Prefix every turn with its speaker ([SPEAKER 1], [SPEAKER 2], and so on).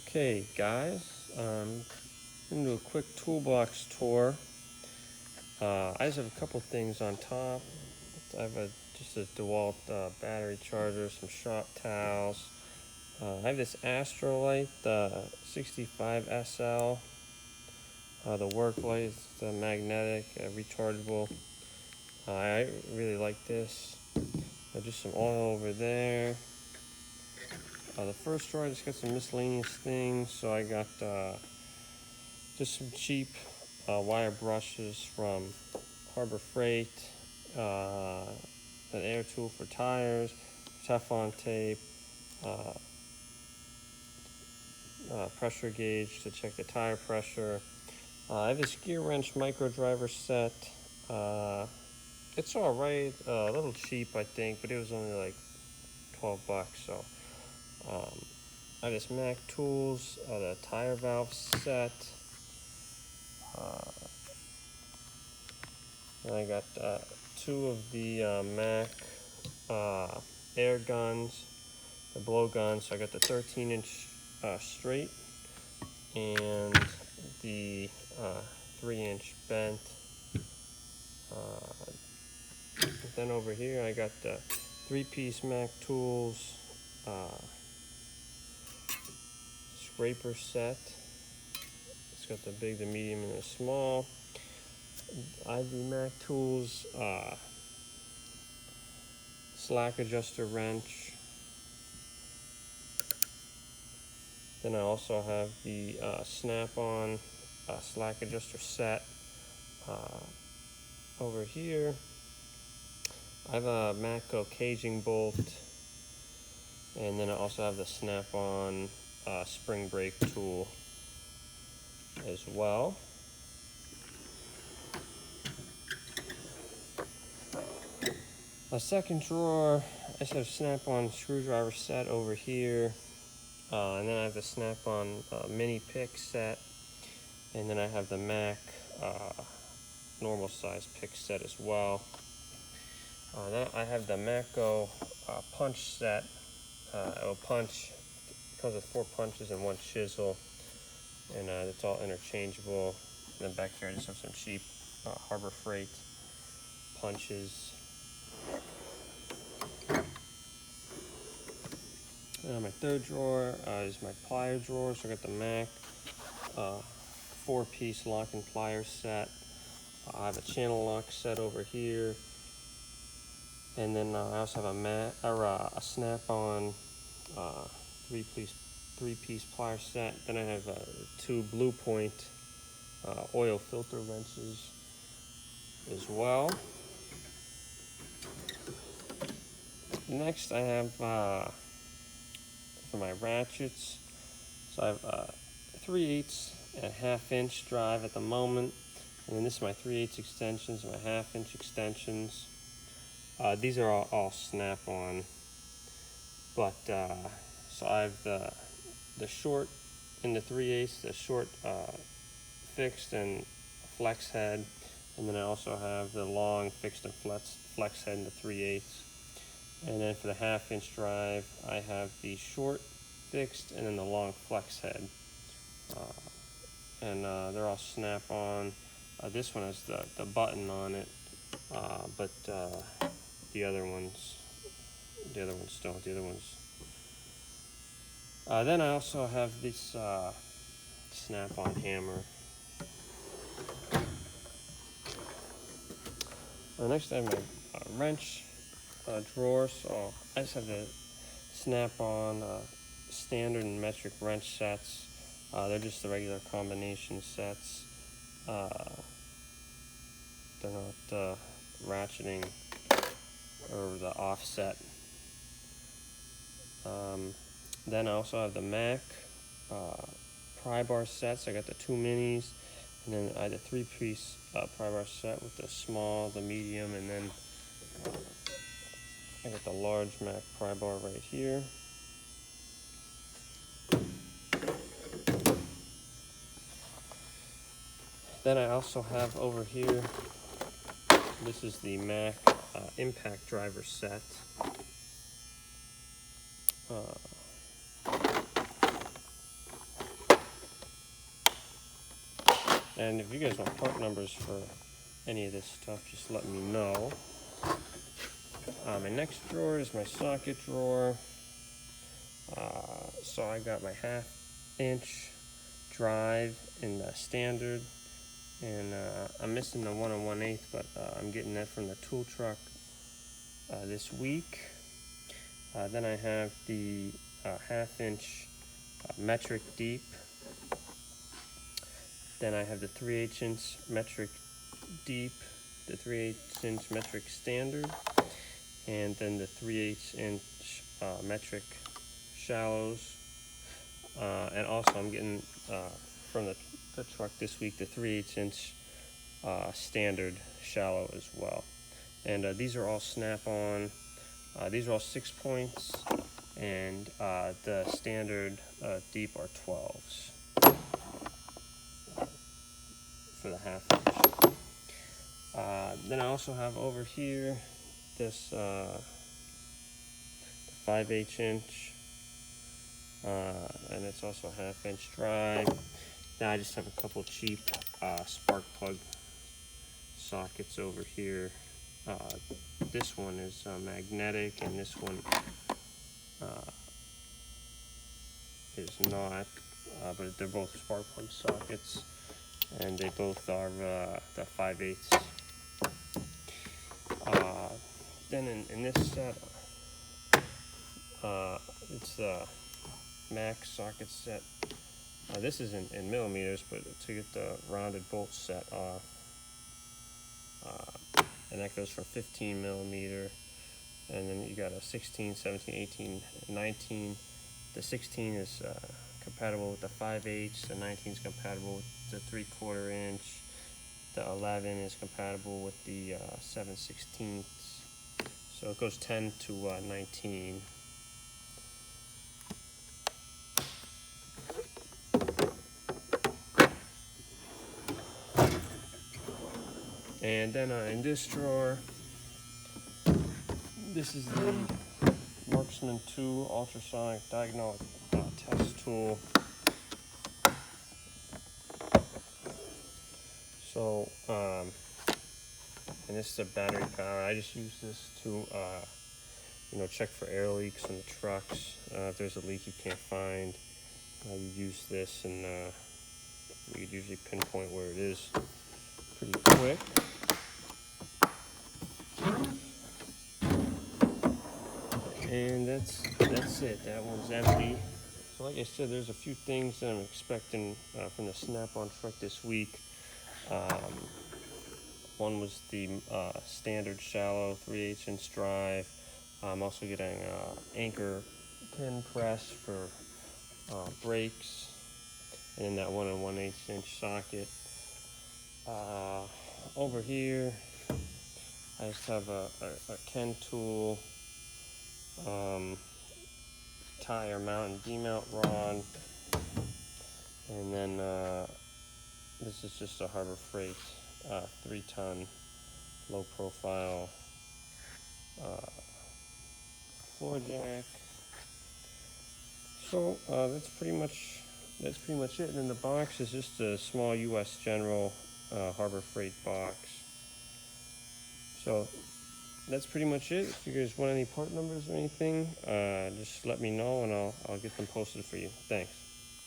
[SPEAKER 1] Okay, guys, I'm going to do a quick toolbox tour. I just have a couple things on top. I have just a DeWalt battery charger, some shop towels. I have this Astrolight, the 65 SL, the work light, the magnetic, rechargeable. I really like this. Just some oil over there. The first drawer, I just got some miscellaneous things. So I got just some cheap wire brushes from Harbor Freight, an air tool for tires, Teflon tape, pressure gauge to check the tire pressure. I have this gear wrench micro driver set. It's all right, a little cheap I think, but it was only like 12 bucks. So I have this Mac Tools, the tire valve set. And I got two of the Mac air guns, the blow guns. So I got the 13-inch straight and the 3-inch bent. Then over here I got the 3-piece Mac Tools scraper set. It's got the big, the medium, and the small. I have the Mac Tools slack adjuster wrench. Then I also have the snap-on slack adjuster set. Over here I have a Matco caging bolt, and then I also have the snap-on spring brake tool as well. A second drawer, I just have snap-on screwdriver set over here, and then I have the snap-on mini pick set, and then I have the Mac normal size pick set as well. Then I have the Matco punch set. It'll punch, it comes with 4 punches and 1 chisel, and it's all interchangeable. And then back here I just have some cheap Harbor Freight punches. My third drawer is my plier drawer. So I got the Mac 4-piece lock and plier set. I have a channel lock set over here, and then I also have a snap-on 3-piece plier set. Then I have 2 Blue Point oil filter wrenches as well. Next I have for my ratchets, so I have 3/8 and a 1/2-inch drive at the moment, and then this is my 3/8 extensions and my 1/2-inch extensions. These are all snap-on, but so I have the short in the 3/8, the short fixed and flex head, and then I also have the long fixed and flex head in the 3/8. And then for the 1/2-inch drive, I have the short fixed and then the long flex head. And they're all snap-on. This one has the button on it, but the other ones don't. The other ones. Then I also have this snap-on hammer. Next I have my wrench drawer. So I just have the snap-on standard and metric wrench sets. They're just the regular combination sets. They're not ratcheting or the offset. Then I also have the Mac pry bar sets. I got the 2 minis, and then I had a 3-piece pry bar set with the small, the medium, and then I got the large Mac pry bar right here. Then I also have over here, this is the Mac impact driver set. And if you guys want part numbers for any of this stuff, just let me know. My next drawer is my socket drawer. So I got my 1/2 inch drive in the standard, and I'm missing the 1 1/8, but I'm getting that from the tool truck this week. Then I have the 1/2 inch metric deep. Then I have the 3/8 inch metric deep, the 3/8 inch metric standard, and then the 3/8 inch metric shallows. And also I'm getting from the truck this week the 3/8 inch standard shallow as well. And these are all snap-on. These are all 6 points, and the standard deep are 12s for the 1/2 inch. Then I also have over here this 5/8 inch, and it's also a 1/2 inch drive. Now I just have a couple cheap spark plug sockets over here. This one is magnetic, and this one is not, but they're both spark plug sockets, and they both are the 5/8. Then in this set, it's the max socket set. This is in millimeters, but to get the rounded bolt set off, and that goes for 15 millimeter. And then you got a 16, 17, 18, 19. The 16 is compatible with the 5/8. The 19 is compatible with the 3/4 inch. The 11 is compatible with the 7/16. So it goes 10 to 19. And then in this drawer, this is the Marksman 2 ultrasonic diagonal test tool. So, and this is a battery power. I just use this to, check for air leaks in the trucks. If there's a leak you can't find, you use this, and you could usually pinpoint where it is pretty quick. And that's it. That one's empty. So like I said, there's a few things that I'm expecting from the Snap-on truck this week. One was the standard shallow 3/8 inch drive. I'm also getting anchor pin press for brakes, and then that 1 1/8 inch socket. Over here, I just have a Ken tool, tire mount and demount rod, and then this is just a Harbor Freight 3-ton low profile floor jack. So that's pretty much it. And then the box is just a small U.S. General Harbor Freight box. So that's pretty much it. If you guys want any part numbers or anything, just let me know, and I'll get them posted for you. Thanks.